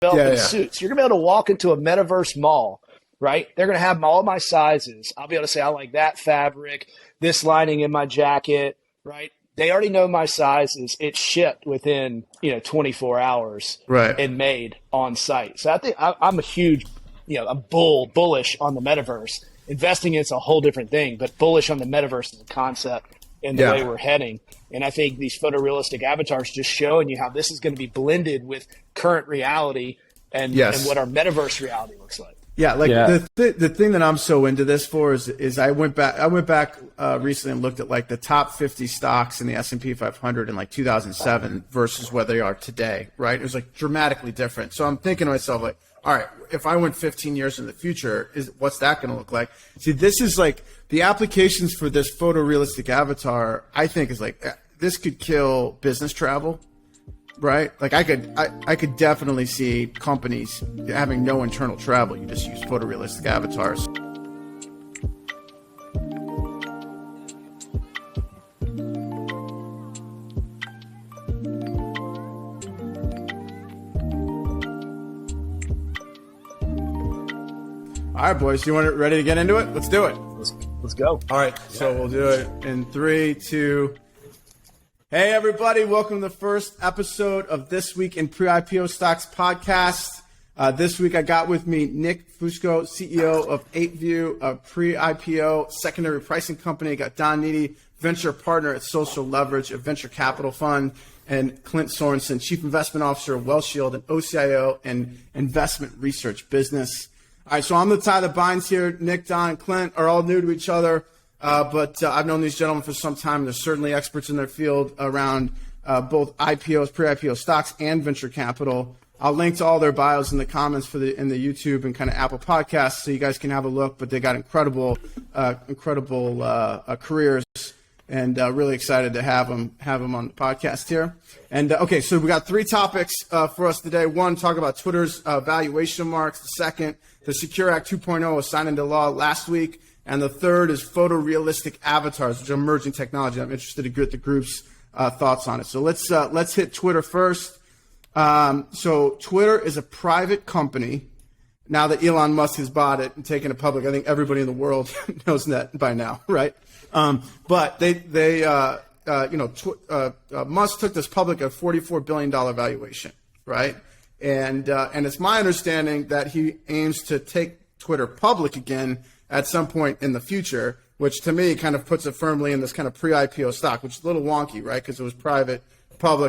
developing suits. You're going to be able to walk into a metaverse mall, right? They're going to have all my sizes. I'll be able to say, I like that fabric, this lining in my jacket, right? They already know my sizes. It's shipped within, 24 hours and made on site. So I think I'm a huge, I'm bullish on the metaverse. Investing in it's a whole different thing, but bullish on the metaverse as a concept and the way we're heading. And I think these photorealistic avatars just showing you how this is going to be blended with current reality and what our metaverse reality looks like. Yeah, the thing that I'm so into this for is I went back recently and looked at like the top 50 stocks in the S&P 500 in like 2007 versus where they are today, right? It was like dramatically different. So I'm thinking to myself like, all right, if I went 15 years in the future, what's that going to look like? See, this is like the applications for this photorealistic avatar, I think is like, this could kill business travel. Right? Like I could definitely see companies having no internal travel. You just use photorealistic avatars. All right, boys, ready to get into it? Let's do it. Let's go. All right, so we'll do it in 3, 2. Hey, everybody. Welcome to the first episode of This Week in Pre-IPO Stocks podcast. This week, I got with me Nick Fusco, CEO of 8View, a pre-IPO secondary pricing company. Got Don Nitti, venture partner at Social Leverage, a venture capital fund, and Clint Sorenson, chief investment officer of WellShield, an OCIO and investment research business. All right, so I'm the tie that binds here. Nick, Don, and Clint are all new to each other. But I've known these gentlemen for some time. They're certainly experts in their field around both IPOs, pre-IPO stocks, and venture capital. I'll link to all their bios in the comments in the YouTube and kind of Apple Podcasts, so you guys can have a look. But they got incredible careers, and really excited to have them on the podcast here. And okay, so we got 3 topics for us today. One, talk about Twitter's valuation marks. The second, the Secure Act 2.0 was signed into law last week. And the third is photorealistic avatars, which are emerging technology. I'm interested to get the group's thoughts on it. So let's hit Twitter first. So Twitter is a private company. Now that Elon Musk has bought it and taken it public, I think everybody in the world knows that by now, right? But Musk took this public at $44 billion valuation, right? And it's my understanding that he aims to take Twitter public again at some point in the future, which to me kind of puts it firmly in this kind of pre-IPO stock, which is a little wonky, right? Because it was public,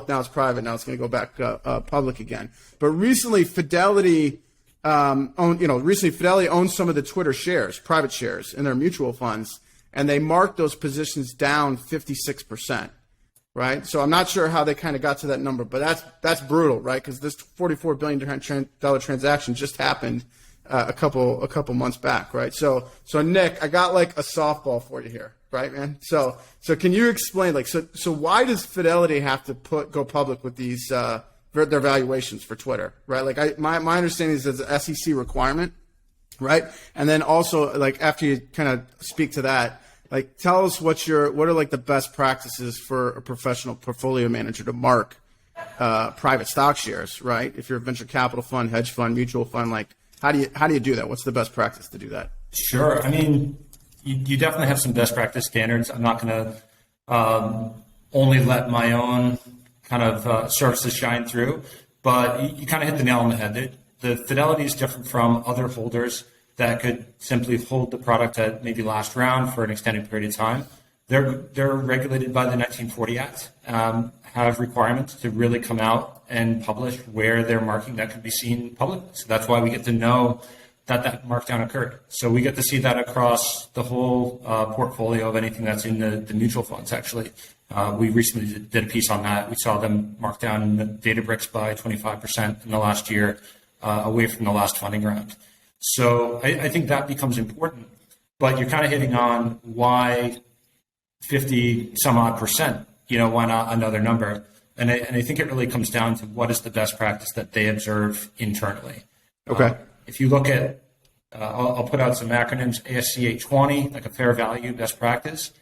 now it's private, now it's going to go back public again. But recently, Fidelity owned some of the Twitter shares, private shares, in their mutual funds, and they marked those positions down 56%, right? So I'm not sure how they kind of got to that number, but that's brutal, right? Because this $44 billion transaction just happened a couple months back, right? So Nick, I got like a softball for you here, right, man? So can you explain, like, so why does Fidelity have to go public with these their valuations for Twitter, right? Like my understanding is it's an SEC requirement, right? And then also, like, after you kind of speak to that, like, tell us what are like the best practices for a professional portfolio manager to mark private stock shares, right? If you're a venture capital fund, hedge fund, mutual fund, like, how do you do that? What's the best practice to do that? Sure. I mean, you definitely have some best practice standards. I'm not going to only let my own kind of services shine through, but you kind of hit the nail on the head. The Fidelity is different from other holders that could simply hold the product at maybe last round for an extended period of time. They're regulated by the 1940 Act, have requirements to really come out and publish where they're marking that could be seen publicly. So that's why we get to know that markdown occurred. So we get to see that across the whole portfolio of anything that's in the mutual funds, actually. We recently did a piece on that. We saw them mark down the Databricks by 25% in the last year, away from the last funding round. So I think that becomes important. But you're kind of hitting on why 50 some odd percent, why not another number? And I think it really comes down to what is the best practice that they observe internally. Okay. If you look at, I'll put out some acronyms, ASC 820, like a fair value best practice.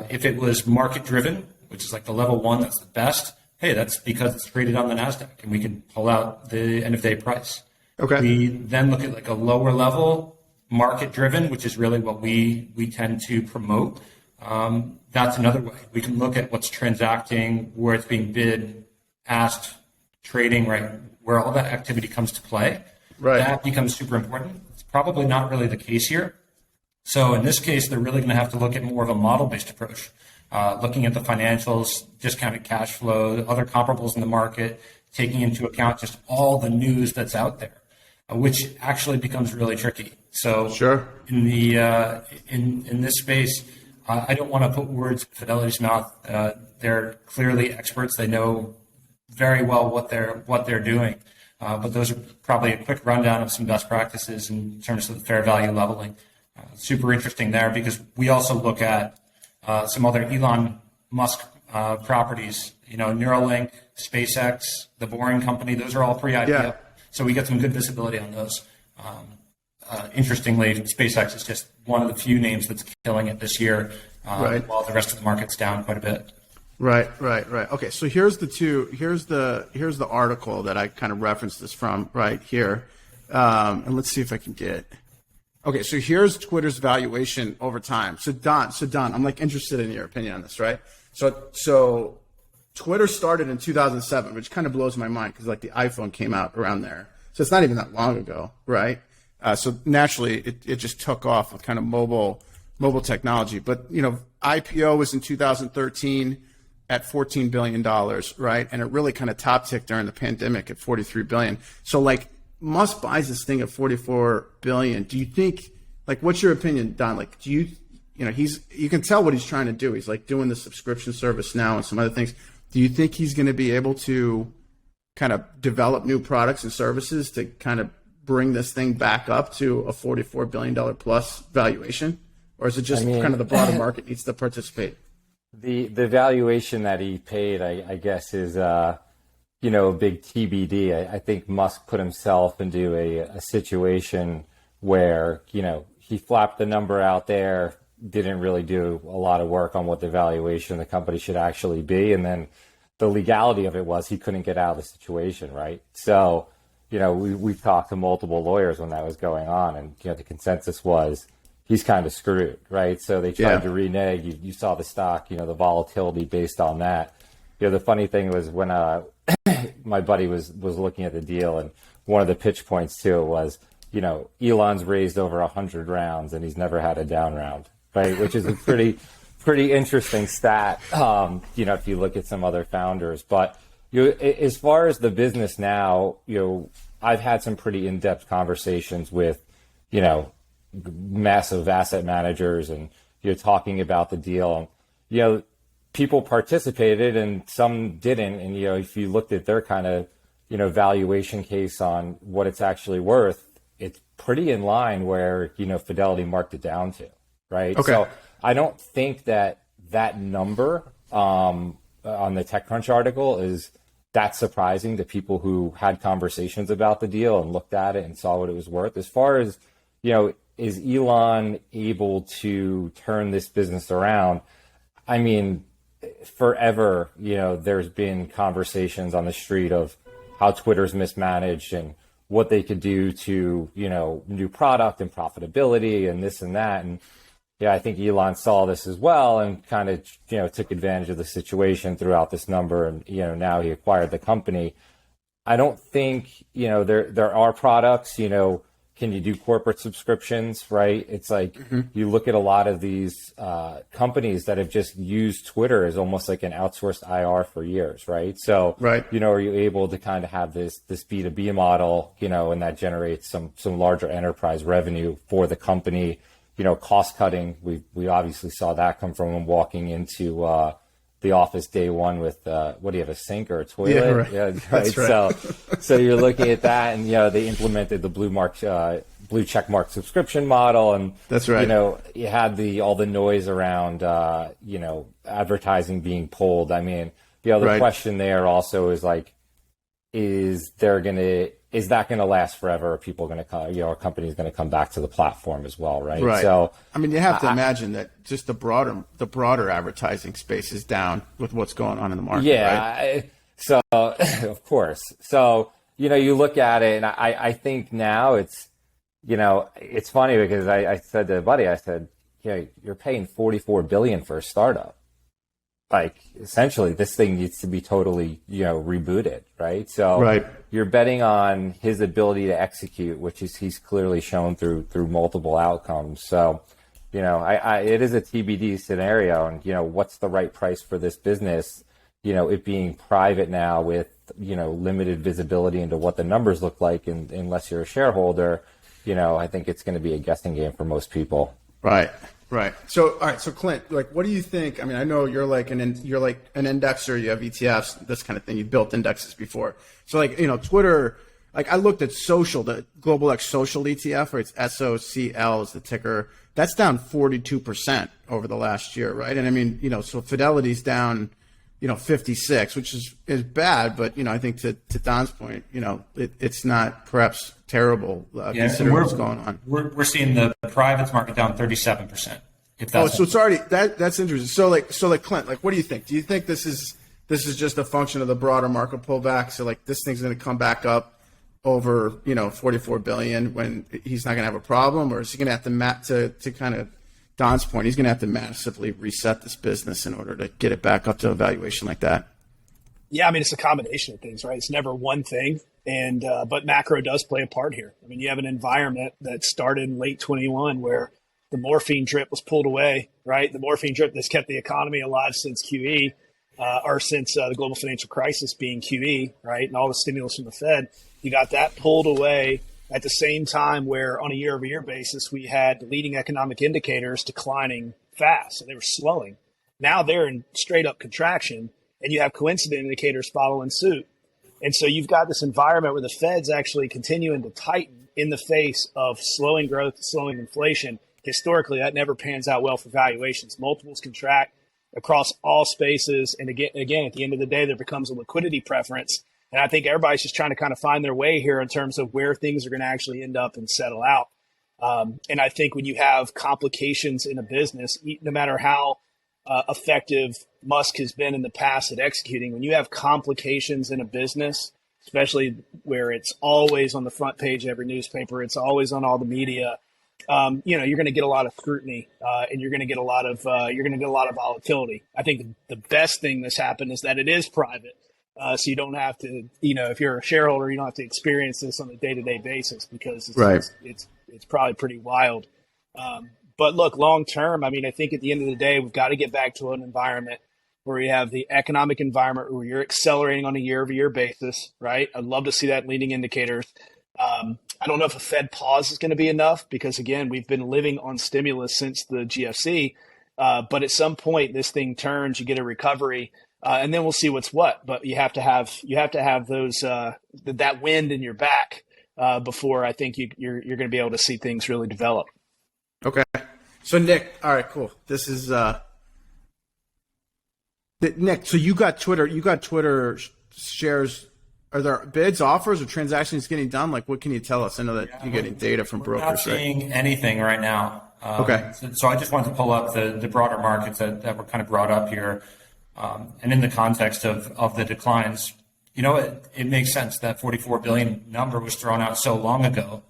If it was market driven, which is like the level 1, that's the best. hey, that's because it's traded on the NASDAQ, and we can pull out the end of day price. Okay. We then look at like a lower level, market driven, which is really what we tend to promote. That's another way. We can look at what's transacting, where it's being bid, asked, trading, right, where all that activity comes to play. Right. That becomes super important. It's probably not really the case here. So in this case, they're really going to have to look at more of a model-based approach, looking at the financials, discounted cash flow, other comparables in the market, taking into account just all the news that's out there, which actually becomes really tricky. So sure. In the in this space, I don't want to put words in Fidelity's mouth. They're clearly experts. They know very well what they're doing. But those are probably a quick rundown of some best practices in terms of the fair value leveling. Super interesting there because we also look at some other Elon Musk properties, Neuralink, SpaceX, the Boring Company. Those are all pre-IPO. Yeah. So we get some good visibility on those. Interestingly, SpaceX is just one of the few names that's killing it this year, right, while the rest of the market's down quite a bit. Right. Okay, so here's the article that I kind of referenced this from right here, and let's see if I can get. Okay, so here's Twitter's valuation over time. So Don, I'm like interested in your opinion on this, right? So Twitter started in 2007, which kind of blows my mind because like the iPhone came out around there, so it's not even that long ago, right? So naturally, it just took off with kind of mobile technology. But IPO was in 2013 at $14 billion, right? And it really kind of top ticked during the pandemic at $43 billion. So like Musk buys this thing at $44 billion. Do you think, like, what's your opinion, Don? Like, do you can tell what he's trying to do. He's like doing the subscription service now and some other things. Do you think he's going to be able to kind of develop new products and services to kind of bring this thing back up to a $44 billion plus valuation? Or is it just kind of the broader market needs to participate? The valuation that he paid, I guess, is a big TBD. I think Musk put himself into a situation where he flapped the number out there, didn't really do a lot of work on what the valuation of the company should actually be, and then the legality of it was he couldn't get out of the situation, right? So we've talked to multiple lawyers when that was going on, and the consensus was he's kind of screwed, right? So they tried to renege. You saw the stock, the volatility based on that. The funny thing was when my buddy was looking at the deal, and one of the pitch points to it was, Elon's raised over 100 rounds and he's never had a down round, right? Which is a pretty interesting stat, if you look at some other founders. But as far as the business now, I've had some pretty in-depth conversations with, massive asset managers, and talking about the deal. And, people participated and some didn't. And if you looked at their kind of valuation case on what it's actually worth, it's pretty in line where Fidelity marked it down to, right? Okay. So I don't think that number on the TechCrunch article is that surprising to people who had conversations about the deal and looked at it and saw what it was worth. As far as is Elon able to turn this business around? I mean, forever, there's been conversations on the street of how Twitter's mismanaged and what they could do to, new product and profitability and this and that. And I think Elon saw this as well and kind of, took advantage of the situation throughout this number. And, now he acquired the company. I don't think, there are products, can you do corporate subscriptions, right? It's like you look at a lot of these companies that have just used Twitter as almost like an outsourced IR for years, right? So, right. Are you able to kind of have this B2B model, and that generates some larger enterprise revenue for the company, cost cutting. We obviously saw that come from him walking into the office day one with what do you have, a sink or a toilet? Yeah, right. That's right. So you're looking at that, and they implemented the blue check mark subscription model, and that's right. You had all the noise around advertising being pulled. I mean, the question there also is like, is that going to last forever? Are people going to come, are companies going to come back to the platform as well, right? Right. So, I mean, you have to imagine that just the broader advertising space is down with what's going on in the market. Yeah. Right? So, of course. So, you look at it, and I think now it's, it's funny because I said to a buddy, I said, you're paying $44 billion for a startup. Like, essentially, this thing needs to be totally, rebooted, right? So Right. You're betting on his ability to execute, which is he's clearly shown through multiple outcomes. So, it is a TBD scenario, and what's the right price for this business? It being private now with limited visibility into what the numbers look like, and unless you're a shareholder, I think it's going to be a guessing game for most people. Right. So, all right. So, Clint, like, what do you think? I mean, I know you're like an indexer. You have ETFs, this kind of thing. You built indexes before. So, like, Twitter. Like, I looked at social, the Global X Social ETF, or it's SOCL is the ticker. That's down 42% over the last year, right? And I mean, so Fidelity's down, 56, which is bad, but I think to Don's point, it's not perhaps terrible considering what's going on. We're seeing the privates market down 37%. So it's already that's interesting. So like Clint, like, what do you think? Do you think this is just a function of the broader market pullback? So like this thing's going to come back up over 44 billion when he's not going to have a problem, or is he going to have to kind of Don's point, he's going to have to massively reset this business in order to get it back up to a valuation like that? Yeah, I mean, it's a combination of things, right? It's never one thing, and but macro does play a part here. I mean, you have an environment that started in late 21 where the morphine drip was pulled away, right? The morphine drip that's kept the economy alive since QE, or since the global financial crisis being QE, right? And all the stimulus from the Fed, you got that pulled away at the same time where on a year-over-year basis, we had leading economic indicators declining fast. So they were slowing. Now they're in straight up contraction, and you have coincident indicators following suit. And so you've got this environment where the Fed's actually continuing to tighten in the face of slowing growth, slowing inflation. Historically, that never pans out well for valuations. Multiples contract across all spaces. And again, at the end of the day, there becomes a liquidity preference. And I think everybody's just trying to kind of find their way here in terms of where things are going to actually end up and settle out. And I think when you have complications in a business, no matter how effective Musk has been in the past at executing, when you have complications in a business, especially where it's always on the front page of every newspaper, it's always on all the media, you're going to get a lot of scrutiny, and you're going to get a lot of volatility. I think the best thing that's happened is that it is private. So you don't have to, if you're a shareholder, you don't have to experience this on a day-to-day basis because it's probably pretty wild. But look, long term, I mean, I think at the end of the day, we've got to get back to an environment where we have the economic environment where you're accelerating on a year-over-year basis, right? I'd love to see that leading indicators. I don't know if a Fed pause is going to be enough because, again, we've been living on stimulus since the GFC. But at some point, this thing turns, you get a recovery. And then we'll see what's what, but you have to have those that wind in your back before I think you're going to be able to see things really develop. Okay, so Nick, all right, cool. This is Nick. So you got Twitter shares. Are there bids, offers, or transactions getting done? Like, what can you tell us? I know that you're getting data from brokers. We're not seeing anything right now. Okay. So I just wanted to pull up the broader markets that were kind of brought up here. And in the context of the declines, it makes sense that 44 billion number was thrown out so long ago.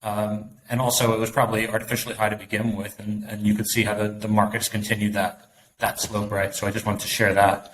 And also it was probably artificially high to begin with. And you could see how the markets continued that slope, right? So I just wanted to share that.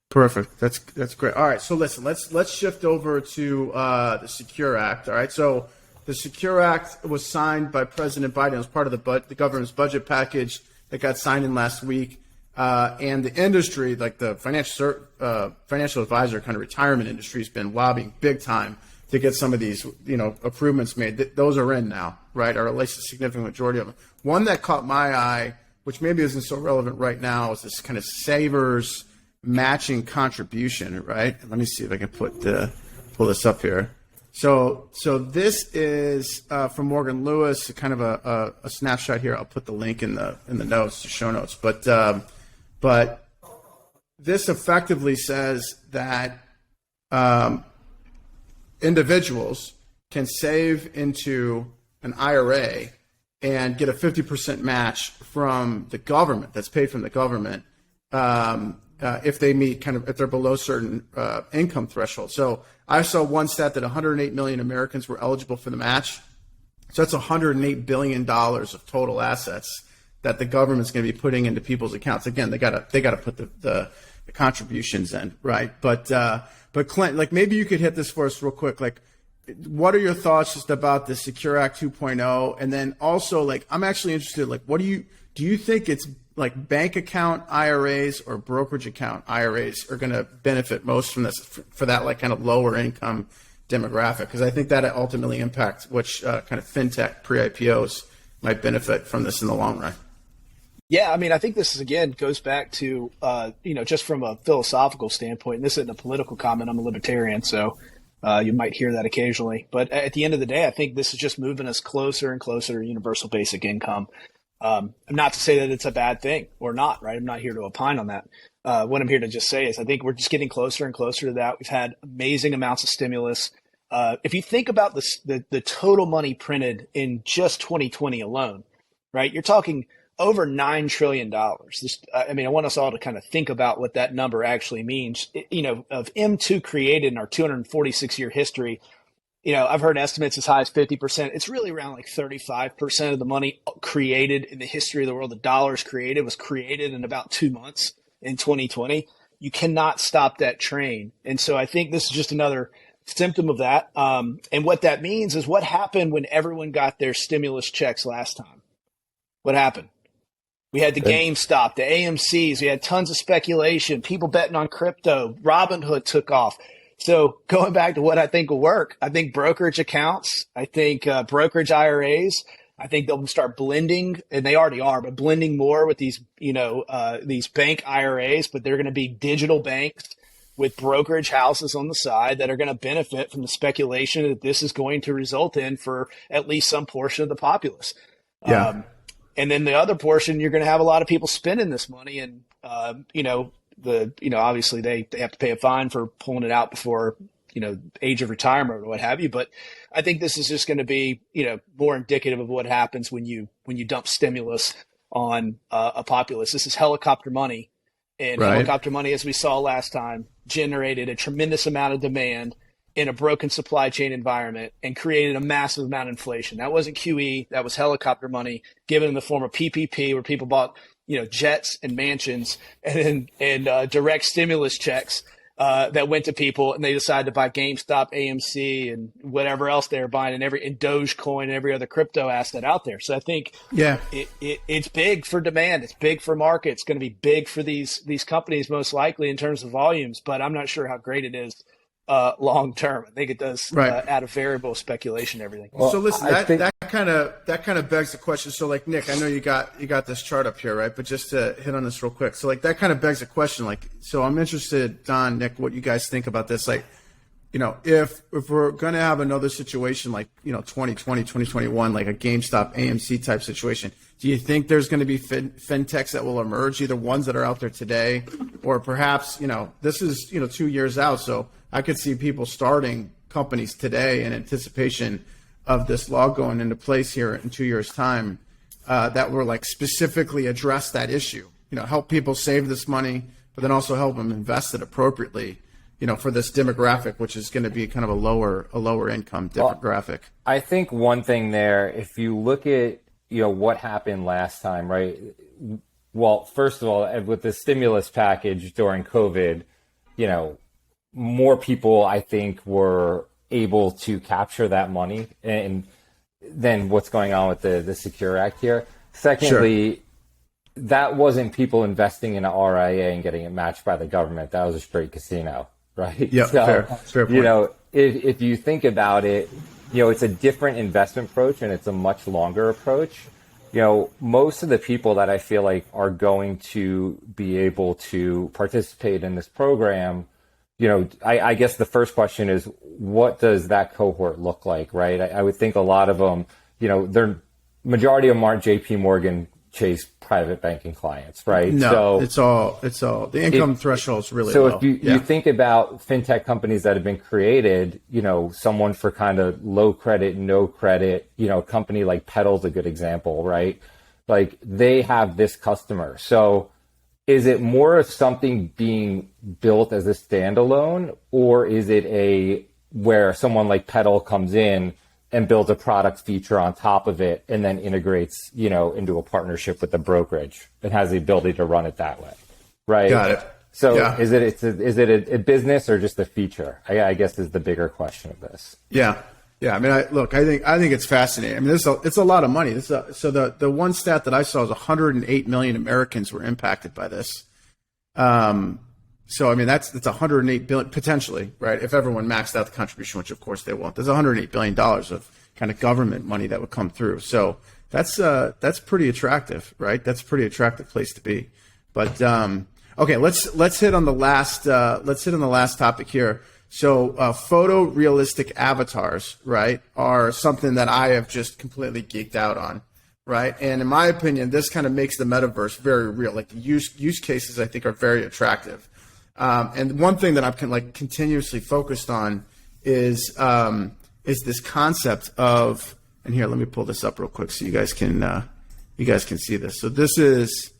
Perfect. That's great. All right. So listen, let's shift over to the Secure Act. All right. So the Secure Act was signed by President Biden as part of the government's budget package that got signed in last week. And the industry, like the financial advisor kind of retirement industry, has been lobbying big time to get some of these, improvements made. Those are in now, right? Or at least a significant majority of them. One that caught my eye, which maybe isn't so relevant right now, is this kind of savers matching contribution, right? Let me see if I can pull this up here. So this is from Morgan Lewis, kind of a snapshot here. I'll put the link in the notes, the show notes. But this effectively says that individuals can save into an IRA and get a 50% match from the government that's paid from the government. if they meet if they're below certain income thresholds. So I saw one stat that 108 million Americans were eligible for the match. So that's $108 billion of total assets that the government's going to be putting into people's accounts. Again, they got to put the contributions in, right? But Clint, like maybe you could hit this for us real quick. Like, what are your thoughts just about the Secure Act 2.0? And then also, like, I'm actually interested, like, do you think it's like bank account IRAs or brokerage account IRAs are going to benefit most from this for that like kind of lower income demographic? Because I think that ultimately impacts which kind of fintech pre-IPOs might benefit from this in the long run. Yeah, I mean, I think this is, again, goes back to, just from a philosophical standpoint, and this isn't a political comment, I'm a libertarian, so you might hear that occasionally. But at the end of the day, I think this is just moving us closer and closer to universal basic income. Not to say that it's a bad thing or not, right? I'm not here to opine on that. What I'm here to just say is I think we're just getting closer and closer to that. We've had amazing amounts of stimulus. If you think about the total money printed in just 2020 alone, right, you're talking over $9 trillion. I want us all to kind of think about what that number actually means. Of M2 created in our 246-year history, I've heard estimates as high as 50%. It's really around like 35% of the money created in the history of the world. The dollars created was created in about 2 months in 2020. You cannot stop that train. And so I think this is just another symptom of that. And what that means is what happened when everyone got their stimulus checks last time. What happened? We had the GameStop, the AMCs. We had tons of speculation, people betting on crypto. Robinhood took off. So going back to what I think will work, I think brokerage accounts, I think brokerage IRAs, I think they'll start blending, and they already are, but blending more with these bank IRAs, but they're going to be digital banks with brokerage houses on the side that are going to benefit from the speculation that this is going to result in for at least some portion of the populace. Yeah. And then the other portion, you're going to have a lot of people spending this money, and obviously they have to pay a fine for pulling it out before age of retirement or what have you. But I think this is just going to be more indicative of what happens when you dump stimulus on a populace. This is helicopter money, and helicopter money, as we saw last time, generated a tremendous amount of demand in a broken supply chain environment and created a massive amount of inflation. That wasn't QE. That was helicopter money given in the form of PPP, where people bought, jets and mansions, and direct stimulus checks that went to people, and they decided to buy GameStop, AMC, and whatever else they were buying, and Dogecoin and every other crypto asset out there. So I think it's big for demand. It's big for market. It's going to be big for these companies most likely in terms of volumes, but I'm not sure how great it is long term. I think it does add a variable of speculation and everything. Well, so listen, that kind of begs the question. So like, Nick, I know you got this chart up here, right? But just to hit on this real quick. So like that kind of begs the question, like, so I'm interested, Don, Nick, what you guys think about this. Like, if we're going to have another situation like, 2020, 2021, like a GameStop, AMC type situation, do you think there's going to be fintechs that will emerge, either ones that are out there today, or perhaps, this is, 2 years out. So I could see people starting companies today in anticipation of this law going into place here in 2 years' time that will like specifically address that issue, help people save this money, but then also help them invest it appropriately, for this demographic, which is going to be kind of a lower income demographic. I think one thing there, if you look at, what happened last time, right? Well, first of all, with the stimulus package during COVID, more people, I think, were able to capture that money and then what's going on with the Secure Act here. Secondly, that wasn't people investing in an RIA and getting it matched by the government. That was a straight casino, right? Yeah, so, fair point. If you think about it, it's a different investment approach and it's a much longer approach. Most of the people that I feel like are going to be able to participate in this program, I guess the first question is, what does that cohort look like, right? I would think a lot of them, majority of them aren't JP Morgan Chase private banking clients, right? No, so it's all the income threshold is really low. So if you think about fintech companies that have been created, someone for kind of low credit, no credit, a company like Pedal's a good example, right? Like they have this customer. So is it more of something being built as a standalone, or is it a where someone like Petal comes in and builds a product feature on top of it and then integrates, into a partnership with the brokerage and has the ability to run it that way, right? Got it. So yeah. is it a business or just a feature? I guess is the bigger question of this. Yeah. Yeah. I mean, I think it's fascinating. I mean, it's a lot of money. So the one stat that I saw is 108 million Americans were impacted by this. So, I mean, that's 108 billion potentially, right? If everyone maxed out the contribution, which of course they won't, there's $108 billion of kind of government money that would come through. So that's pretty attractive, right? That's a pretty attractive place to be. But, okay, let's hit on the last topic here. So, photorealistic avatars, right, are something that I have just completely geeked out on, right? And in my opinion, this kind of makes the metaverse very real. Like the use cases, I think, are very attractive. And one thing that I'm continuously focused on is this concept of, and here, let me pull this up real quick so you guys can see this. So this is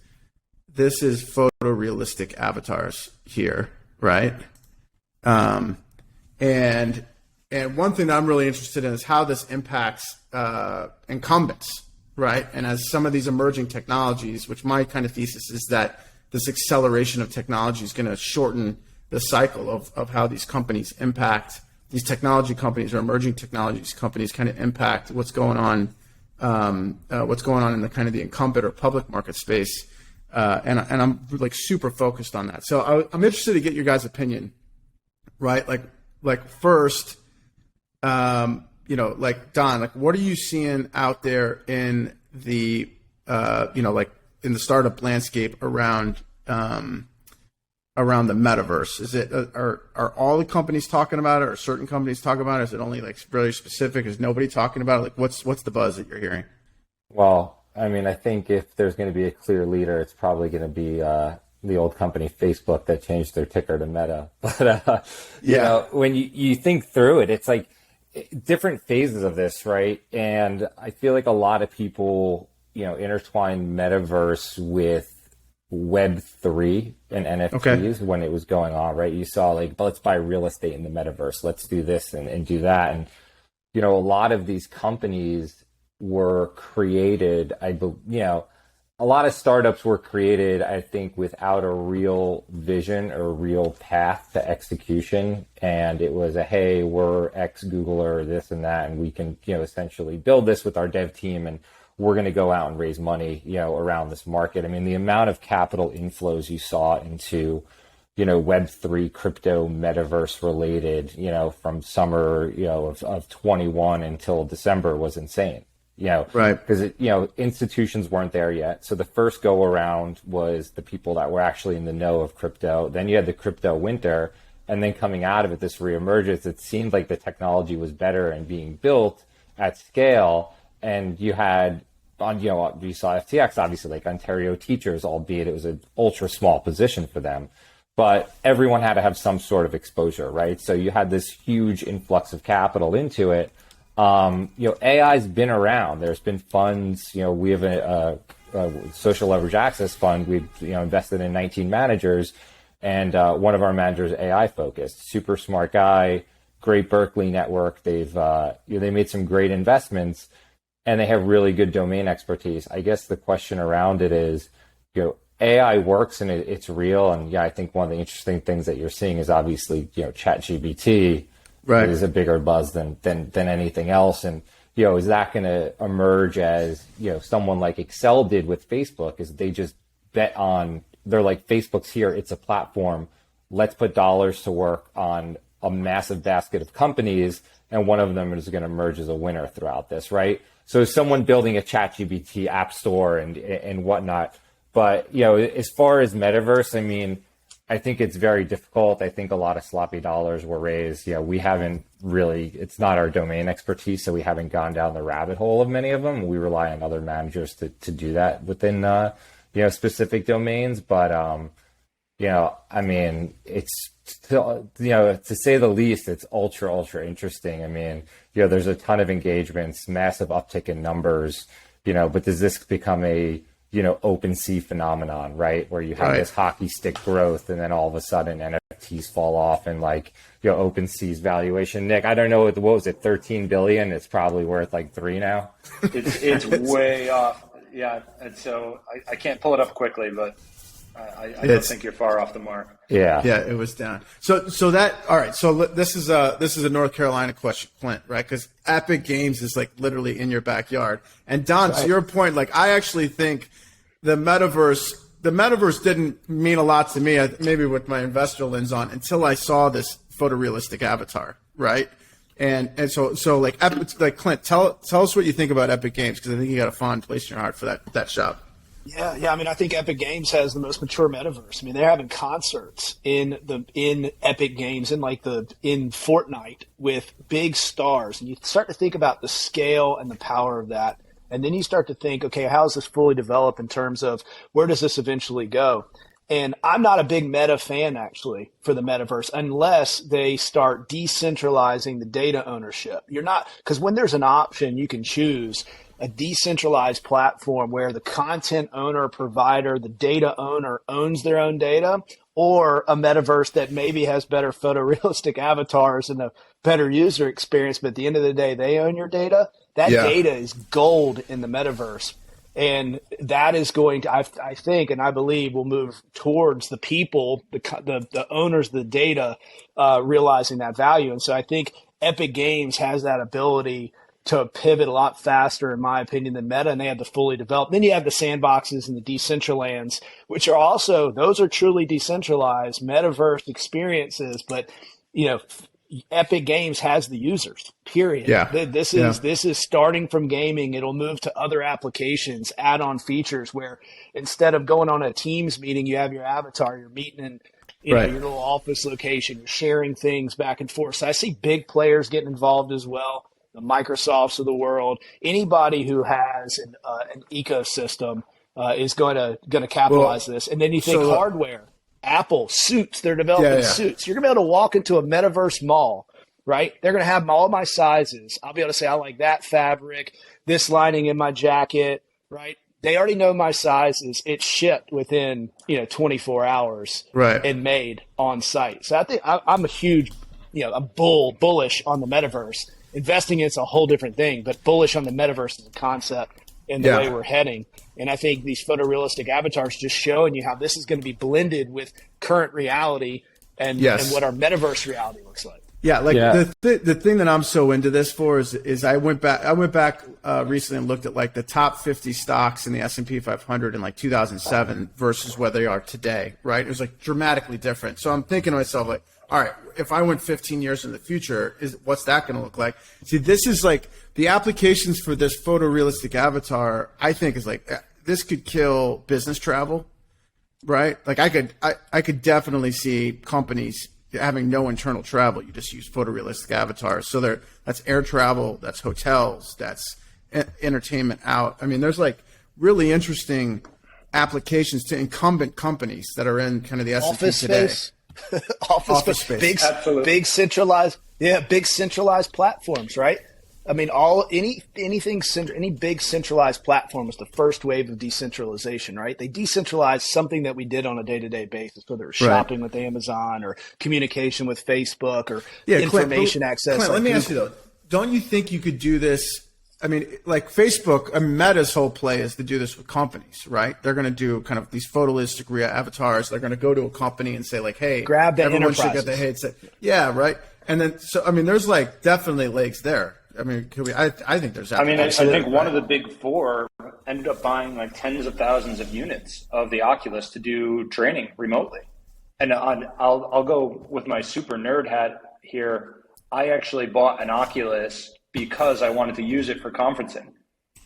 photorealistic avatars here, right? And one thing that I'm really interested in is how this impacts incumbents, right? And as some of these emerging technologies, which my kind of thesis is that this acceleration of technology is going to shorten the cycle of how these companies impact, these technology companies or emerging technologies companies kind of impact what's going on in the kind of the incumbent or public market space. And I'm like super focused on that. So I'm interested to get your guys' opinion, right? Like first, like Don, like what are you seeing out there in the, in the startup landscape around the metaverse? Is it are all the companies talking about it, or certain companies talking about it? Is it only like really specific? Is nobody talking about it? Like what's the buzz that you're hearing? Well, I mean, I think if there's going to be a clear leader, it's probably going to be the old company Facebook that changed their ticker to Meta. But when you think through it, it's like different phases of this, right? And I feel like a lot of people intertwine metaverse with Web3 and NFTs when it was going on, right? You saw like, let's buy real estate in the metaverse. Let's do this and do that. And, a lot of these companies were created, a lot of startups were created, I think, without a real vision or real path to execution. And it was hey, we're ex-Googler, this and that, and we can, essentially build this with our dev team, and we're going to go out and raise money, around this market. I mean, the amount of capital inflows you saw into, Web3, crypto, metaverse related, from summer, of 21 until December was insane. Right. Because, institutions weren't there yet. So the first go around was the people that were actually in the know of crypto. Then you had the crypto winter. And then coming out of it, this reemergence, it seemed like the technology was better and being built at scale. And you had, you saw FTX, obviously, like Ontario teachers, albeit it was an ultra small position for them. But everyone had to have some sort of exposure, right? So you had this huge influx of capital into it. AI's been around. There's been funds. We have a social leverage access fund. We've invested in 19 managers, and one of our managers AI focused. Super smart guy, great Berkeley network. They've they made some great investments, and they have really good domain expertise. I guess the question around it is, AI works and it's real. And I think one of the interesting things that you're seeing is obviously ChatGPT. Right. Is a bigger buzz than anything else. And, is that going to emerge as, someone like Excel did with Facebook, is they just bet on, they're like, Facebook's here, it's a platform. Let's put dollars to work on a massive basket of companies. And one of them is going to emerge as a winner throughout this, right? So someone building a ChatGPT app store and whatnot. But, as far as metaverse, I mean, I think it's very difficult. I think a lot of sloppy dollars were raised. We haven't really, it's not our domain expertise, so we haven't gone down the rabbit hole of many of them. We rely on other managers to do that within, specific domains. But, I mean, it's still, to say the least, it's ultra interesting. I mean, there's a ton of engagements, massive uptick in numbers, but does this become a OpenSea phenomenon, right? Where you have this hockey stick growth and then all of a sudden NFTs fall off and OpenSea's valuation. Nick, I don't know, what was it, 13 billion? It's probably worth like 3 now. It's way off. Yeah. And so I can't pull it up quickly, but I don't think you're far off the mark. Yeah. Yeah, it was down. So that, all right. So this is a North Carolina question, Clint, right? Because Epic Games is like literally in your backyard. And Don, to your point, like I actually think the metaverse didn't mean a lot to me, maybe with my investor lens on, until I saw this photorealistic avatar, right? And so like Clint, tell us what you think about Epic Games, because I think you got a fond place in your heart for that shop. Yeah. I mean, I think Epic Games has the most mature metaverse. I mean, they're having concerts in Epic Games in Fortnite with big stars, and you start to think about the scale and the power of that, and then you start to think, okay, how is this fully developed in terms of where does this eventually go? And I'm not a big meta fan, actually, for the metaverse, unless they start decentralizing the data ownership. Because when there's an option, you can choose a decentralized platform where the content owner, provider, the data owner owns their own data, or a metaverse that maybe has better photorealistic avatars and a better user experience, but at the end of the day, they own your data. That data is gold in the metaverse. And that is going to, I think, and I believe, will move towards the people, the owners of the data, realizing that value. And so I think Epic Games has that ability to pivot a lot faster, in my opinion, than Meta, and they have the fully developed. Then you have the sandboxes and the Decentralands, which are also, those are truly decentralized metaverse experiences, but Epic Games has the users, period. Yeah. This is starting from gaming. It'll move to other applications, add-on features where instead of going on a Teams meeting, you have your avatar, you're meeting in your little office location, you're sharing things back and forth. So I see big players getting involved as well. The Microsofts of the world, anybody who has an ecosystem is going to capitalize this. And then you think hardware, Apple, suits, they're developing suits. You're going to be able to walk into a metaverse mall, right? They're going to have all my sizes. I'll be able to say, I like that fabric, this lining in my jacket, right? They already know my sizes. It's shipped within 24 hours and made on site. So I think I'm a huge, I'm bullish on the metaverse. Investing in it's a whole different thing, but bullish on the metaverse as a concept and the way we're heading. And I think these photorealistic avatars just showing you how this is going to be blended with current reality and what our metaverse reality looks like. Yeah, the thing that I'm so into this for is I went back recently and looked at like the top 50 stocks in the S&P 500 in like 2007 versus where they are today, right? It was like dramatically different. So I'm thinking to myself like, all right, if I went 15 years in the future, what's that going to look like? See, this is like the applications for this photorealistic avatar, I think is like, this could kill business travel, right? Like I could definitely see companies having no internal travel. You just use photorealistic avatars. So that's air travel, that's hotels, that's entertainment out. I mean, there's like really interesting applications to incumbent companies that are in kind of the S&P today. Office space. Big centralized platforms, right? I mean, any big centralized platform is the first wave of decentralization, right? They decentralized something that we did on a day-to-day basis, whether it was shopping with Amazon or communication with Facebook or information access. Clint, let me ask you though, don't you think you could do this? I mean, like Facebook, Meta's whole play is to do this with companies, right? They're going to do kind of these photorealistic avatars. They're going to go to a company and say like, hey, grab that everyone should get the headset. Yeah, right. And then, so, I mean, there's like definitely legs there. I mean, I think there's. I mean, I think one of the big four ended up buying like tens of thousands of units of the Oculus to do training remotely. And I'll go with my super nerd hat here. I actually bought an Oculus because I wanted to use it for conferencing.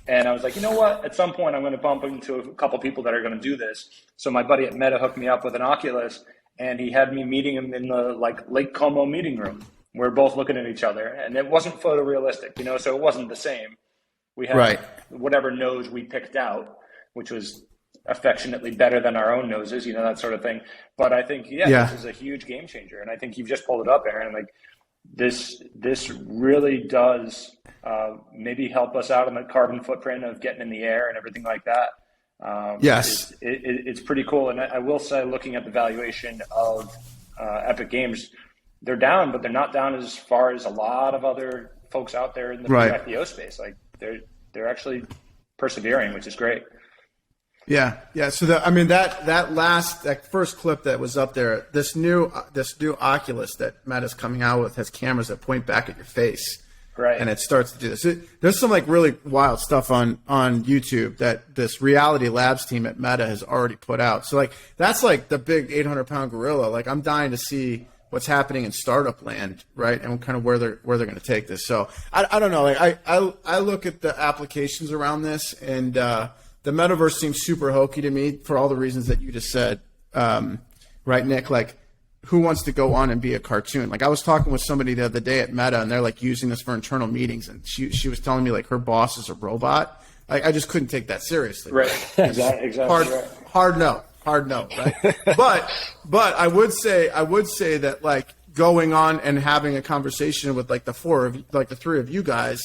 And I was like, you know what? At some point, I'm going to bump into a couple people that are going to do this. So my buddy at Meta hooked me up with an Oculus, and he had me meeting him in the like Lake Como meeting room. We're both looking at each other, and it wasn't photorealistic, so it wasn't the same. We had whatever nose we picked out, which was affectionately better than our own noses, that sort of thing. But I think, this is a huge game changer. And I think you've just pulled it up, Aaron. Like this really does maybe help us out on the carbon footprint of getting in the air and everything like that. Yes. It's pretty cool. And I will say, looking at the valuation of Epic Games, they're down, but they're not down as far as a lot of other folks out there in the pre-IPO space. Like they're actually persevering, which is great. Yeah. So that first clip that was up there, this new Oculus that Meta's coming out with has cameras that point back at your face. Right. And it starts to do this. There's some like really wild stuff on YouTube that this Reality Labs team at Meta has already put out. So like that's like the big 800-pound gorilla. Like I'm dying to see what's happening in startup land, right? And kind of where they're going to take this. So I don't know. Like I look at the applications around this, and the metaverse seems super hokey to me for all the reasons that you just said, right, Nick? Like, who wants to go on and be a cartoon? Like I was talking with somebody the other day at Meta, and they're like using this for internal meetings, and she was telling me like her boss is a robot. I just couldn't take that seriously. Right. Exactly. Hard no, right? but I would say that like going on and having a conversation with like the three of you guys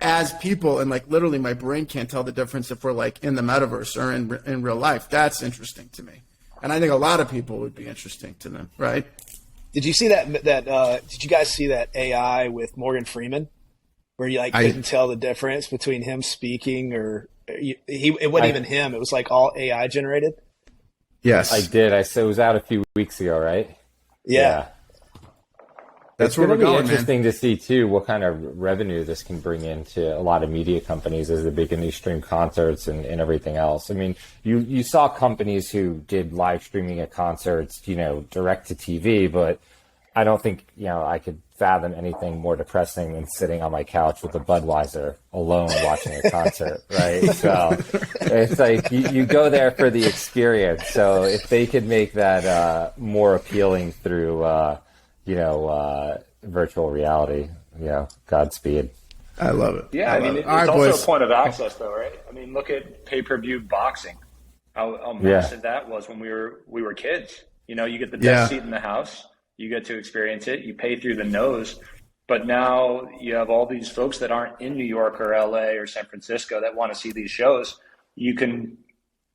as people, and like literally my brain can't tell the difference if we're like in the metaverse or in real life. That's interesting to me. And I think a lot of people would be interesting to them, right? Did you see that? Did you guys see that AI with Morgan Freeman, where you like couldn't tell the difference between him speaking or it wasn't even him? It was like all AI generated. Yes, I did. It was out a few weeks ago, right? Yeah. That's where we're going, man. It's interesting to see too what kind of revenue this can bring into a lot of media companies as they begin to stream concerts and everything else. I mean, you saw companies who did live streaming at concerts, direct to TV, but I don't think, I could fathom anything more depressing than sitting on my couch with a Budweiser alone watching a concert, right? So it's like you go there for the experience. So if they could make that more appealing through virtual reality, Godspeed. I love it. Yeah, it's also a point of access, though, right? I mean, look at pay-per-view boxing. How massive that was when we were kids. You get the best seat in the house. You get to experience it. You pay through the nose. But now you have all these folks that aren't in New York or LA or San Francisco that want to see these shows. You can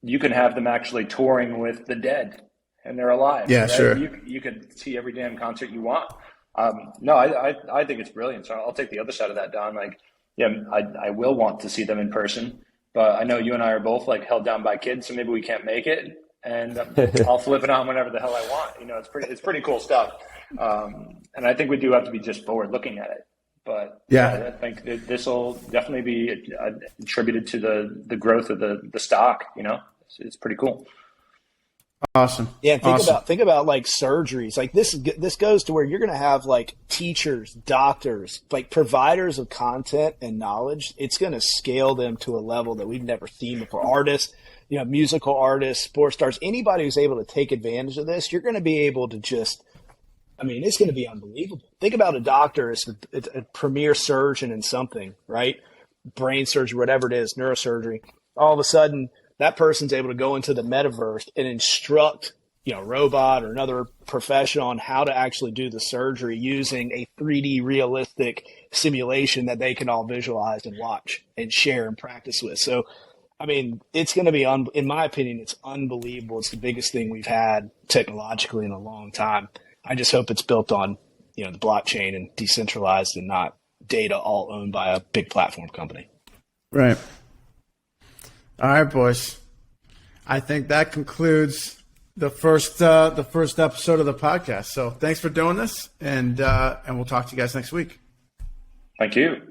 have them actually touring with the dead. And they're alive. Yeah, right? sure. You could see every damn concert you want. No, I think it's brilliant. So I'll take the other side of that, Don. Like, yeah, I will want to see them in person, but I know you and I are both like held down by kids, so maybe we can't make it. And I'll flip it on whenever the hell I want. It's pretty cool stuff. And I think we do have to be just forward looking at it. But I think this will definitely be attributed to the growth of the stock. It's pretty cool. Awesome. Yeah, think about like surgeries. Like this goes to where you're going to have like teachers, doctors, like providers of content and knowledge. It's going to scale them to a level that we've never seen before. Artists, musical artists, sports stars, anybody who's able to take advantage of this, you're going to be able to it's going to be unbelievable. Think about a doctor as a premier surgeon in something, right? Brain surgery, whatever it is, neurosurgery. All of a sudden, that person's able to go into the metaverse and instruct, a robot or another professional on how to actually do the surgery using a 3D realistic simulation that they can all visualize and watch and share and practice with. So, it's going to be, in my opinion, it's unbelievable. It's the biggest thing we've had technologically in a long time. I just hope it's built on, the blockchain and decentralized and not data all owned by a big platform company. Right. All right, boys. I think that concludes the first episode of the podcast. So thanks for doing this, and we'll talk to you guys next week. Thank you.